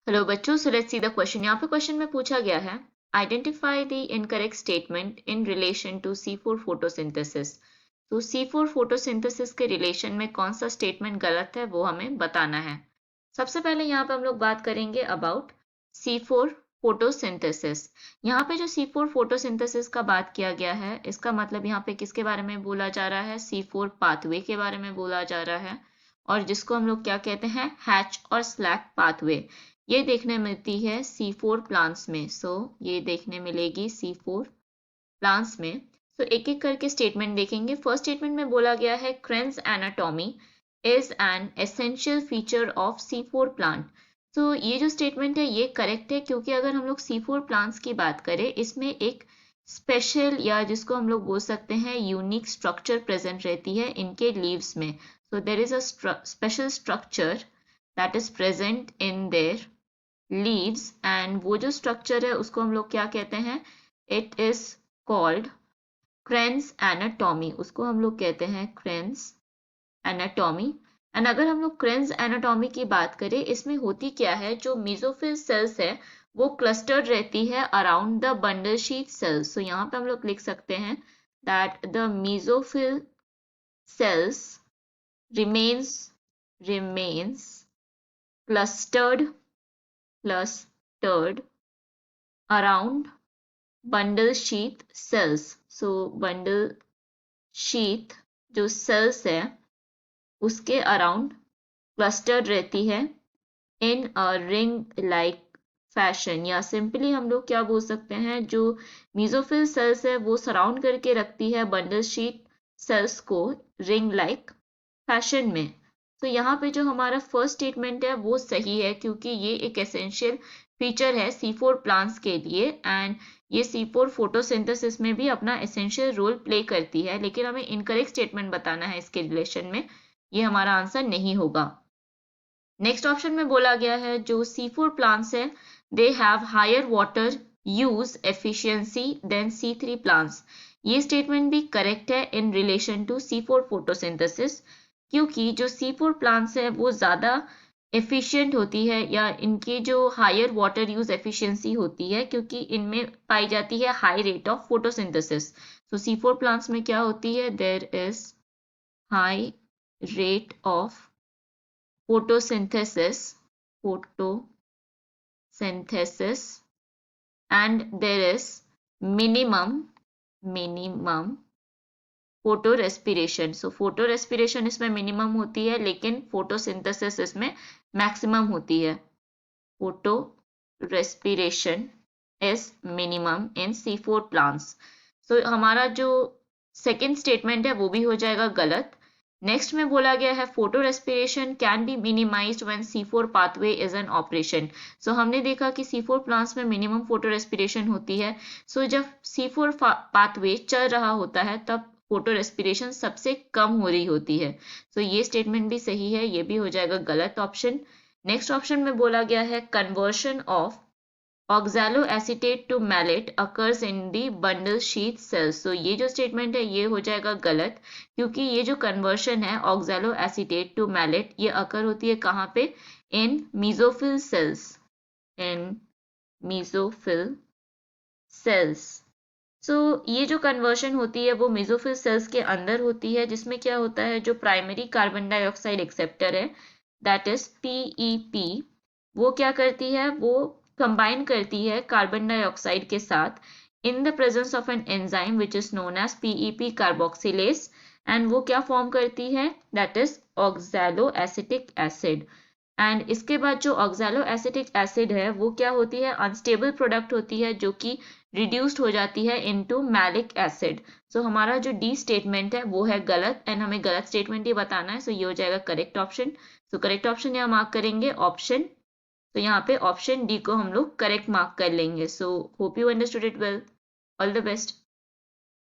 Hello बच्चों, so let's see the question. यहाँ पे क्वेश्चन में पूछा गया है, identify the incorrect statement in relation to C4 photosynthesis. तो C4 फोटोसिंथेसिस के रिलेशन में कौन सा स्टेटमेंट गलत है वो हमें बताना है। सबसे पहले यहाँ पे हम लोग बात करेंगे अबाउट C4 फोटोसिंथेसिस। यहाँ पे जो C4 फोटोसिंथेसिस का बात किया गया है, इसका मतलब यहाँ पे किसके बारे में बोला जा रहा है? C4 पाथवे के बारे में बोला जा रहा है, और जिसको हम लोग क्या कहते हैं? हैच और स्लैक पाथवे। ये देखने मिलती है C4 प्लांट्स में। ये देखने मिलेगी C4 प्लांट्स में। एक एक करके स्टेटमेंट देखेंगे। फर्स्ट स्टेटमेंट में बोला गया है, cranes anatomy is an essential feature of C4 plant. तो ये जो स्टेटमेंट है ये करेक्ट है, क्योंकि अगर हम लोग C4 प्लांट्स की बात करें, इसमें एक स्पेशल या जिसको हम लोग बोल सकते हैं यूनिक स्ट्रक्चर प्रेजेंट रहती है इनके लीव्स में। So there is a special structure that is present in their leaves, and वो जो स्ट्रक्चर है उसको हम लोग क्या कहते हैं? It is called cranes anatomy. उसको हम लोग कहते हैं क्रेन्स एनाटॉमी। एंड अगर हम लोग क्रेन्स एनाटॉमी की बात करें, इसमें होती क्या है, जो मेसोफिल सेल्स है वो क्लस्टर्ड रहती है around the bundle sheath cells. So यहाँ पे हम लोग लिख सकते हैं that the mesophyll cells remains clustered around bundle sheath cells. So bundle sheath जो cells है उसके अराउंड क्लस्टर्ड रहती है इन अ रिंग लाइक फैशन, या सिंपली हम लोग क्या बोल सकते हैं, जो मीजोफिल सेल्स है वो सराउंड करके रखती है बंडल शीट सेल्स को रिंग लाइक फैशन में। तो यहाँ पे जो हमारा फर्स्ट स्टेटमेंट है वो सही है, क्योंकि ये एक एसेंशियल फीचर है C4 प्लांट्स के लिए, एंड ये C4 फोटोसिंथेसिस में भी अपना एसेंशियल रोल प्ले करती है। लेकिन हमें इनकरेक्ट स्टेटमेंट बताना है इसके रिलेशन में, ये हमारा आंसर नहीं होगा। नेक्स्ट ऑप्शन में बोला गया है, जो C4 प्लांट्स है they have higher water use efficiency than C3 plants. ये स्टेटमेंट भी करेक्ट है in relation to C4 photosynthesis, क्योंकि जो C4 प्लांट्स है वो ज़्यादा एफिशिएंट होती है, या इनकी जो हायर वाटर यूज एफिशिएंसी होती है, क्योंकि इनमें पाई जाती है हाई रेट ऑफ फोटोसिंथेसिस। तो C4 प्लांट्स में क्या होती है? There is high rate of photosynthesis and there is minimum photorespiration. So photorespiration इसमें मिनिमम होती है, लेकिन फोटोसिंथेसिस इसमें मैक्सिमम होती है। Photorespiration is minimum in C4 plants. So हमारा जो सेकेंड स्टेटमेंट है वो भी हो जाएगा गलत। नेक्स्ट में बोला गया है, photorespiration can be minimized when C4 pathway is an operation. So हमने देखा कि C4 प्लांट्स में मिनिमम फोटो रेस्पिरेशन होती है। सो जब C4 पाथवे चल रहा होता है तब फोटो रेस्पिरेशन सबसे कम हो रही होती है। सो ये स्टेटमेंट भी सही है, ये भी हो जाएगा गलत ऑप्शन। नेक्स्ट ऑप्शन में बोला गया है, conversion of oxaloacetate to malate occurs in the bundle sheath cells। तो ये जो स्टेटमेंट है ये हो जाएगा गलत, क्योंकि ये जो कन्वर्शन है oxaloacetate to malate ये अकर होती है कहाँ पे? इन मेसोफिल सेल्स, इन मेसोफिल सेल्स। ये जो कन्वर्शन होती है वो मेसोफिल सेल्स के अंदर होती है, जिसमें क्या होता है, जो प्राइमरी कार्बन डाइऑक्साइड एक्सेप्टर है दैट इज PEP, वो क्या करती है, वो कंबाइन करती है कार्बन डाइऑक्साइड के साथ in the presence of an enzyme which is known as PEP carboxylase, and वो क्या फॉर्म करती है, that is oxaloacetic acid. And इसके बाद जो ऑक्सैलोएसिटिक एसिड है वो क्या होती है, अनस्टेबल प्रोडक्ट होती है, जो कि रिड्यूस्ड हो जाती है इनटू मैलिक एसिड। सो हमारा जो डी स्टेटमेंट है वो है गलत, एंड हमें गलत स्टेटमेंट ही बताना है। सो ये हो जाएगा correct option. So correct option यहाँ मार्क करेंगे ऑप्शन। तो यहाँ पे ऑप्शन डी को हम लोग करेक्ट मार्क कर लेंगे। So hope you understood it well. All the best.